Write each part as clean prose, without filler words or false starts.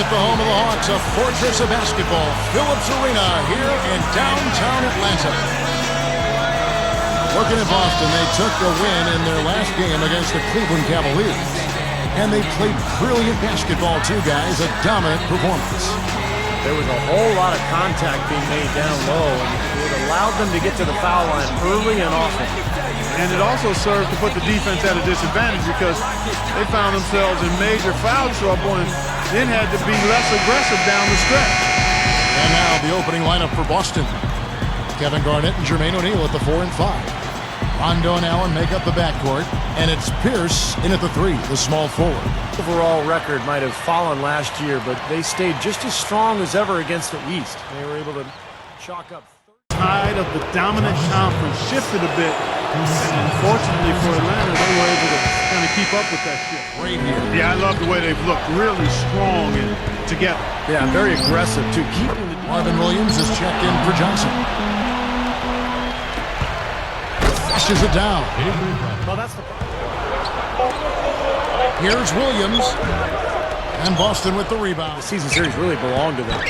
at the home of the Hawks, a fortress of basketball, Phillips Arena here in downtown Atlanta. Looking at Boston, they took a win in their last game against the Cleveland Cavaliers. And they played brilliant basketball too, guys, a dominant performance. There was a whole lot of contact being made down low, and it allowed them to get to the foul line early and often. And it also served to put the defense at a disadvantage because they found themselves in major foul trouble and then had to be less aggressive down the stretch. And now the opening lineup for Boston. Kevin Garnett and Jermaine O'Neal at the 4 and 5. Rondo and Allen make up the backcourt, and it's Pierce in at the 3, the small forward. Overall record might have fallen last year, but they stayed just as strong as ever against the East. They were able to chalk up. Tide of the dominant conference shifted a bit, and unfortunately for Atlanta, they were able to kind of keep up with that shift. Right here. Yeah, I love the way they've looked, really strong and together. Yeah, very aggressive too. Keeping the Marvin Williams is checked in for Johnson. Flashes it down. well, that's the Here's Williams. And Boston with the rebound. season series really belonged to them.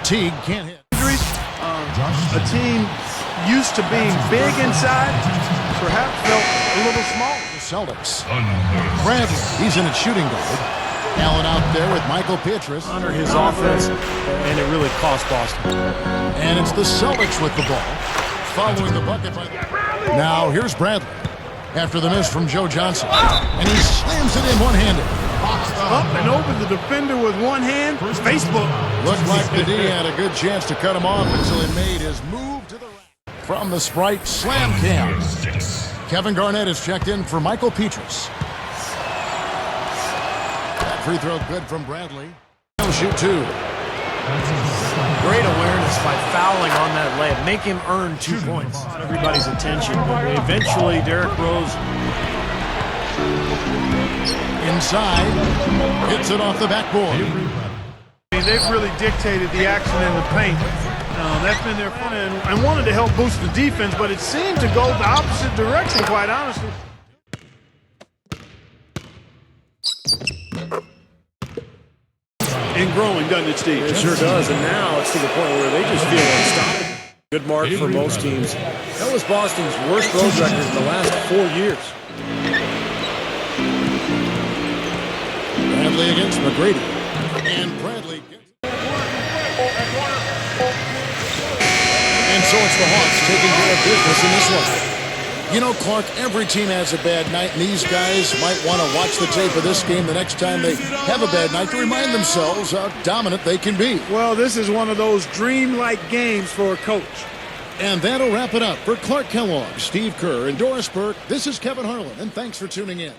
Teague can't hit. A team used to being big inside, perhaps felt a little small. The Celtics. Bradley, he's in at shooting guard. Allen out there with Michael Pietrus. Under his offense, and it really cost Boston. And it's the Celtics with the ball. Following the bucket by Now here's Bradley. After the miss from Joe Johnson. And he slams it in one-handed. Up and over the defender with one hand. Facebook. Looked like the D had a good chance to cut him off until he made his move to the rack. From the Sprite slam cam. Kevin Garnett is checked in for Michael Pietrus. That free throw good from Bradley. He'll shoot 2. Great awareness by fouling on that layup. Make him earn 2 points. Not everybody's attention, but eventually Derrick Rose Inside. Hits it off the backboard. They've really dictated the action in the paint. That's been their fun and wanted to help boost the defense, but it seemed to go the opposite direction, quite honestly. And growing, doesn't it, Steve? It sure does, and now it's to the point where they just feel unstoppable. Good mark for most teams. That was Boston's worst road record in the last 4 years. Bradley against McGrady. And Bradley gets And so it's the Hawks taking care of business in this one. You know, Clark, every team has a bad night, and these guys might want to watch the tape of this game the next time they have a bad night to remind themselves how dominant they can be. Well, this is one of those dream-like games for a coach. And that'll wrap it up. For Clark Kellogg, Steve Kerr, and Doris Burke, this is Kevin Harlan, and thanks for tuning in.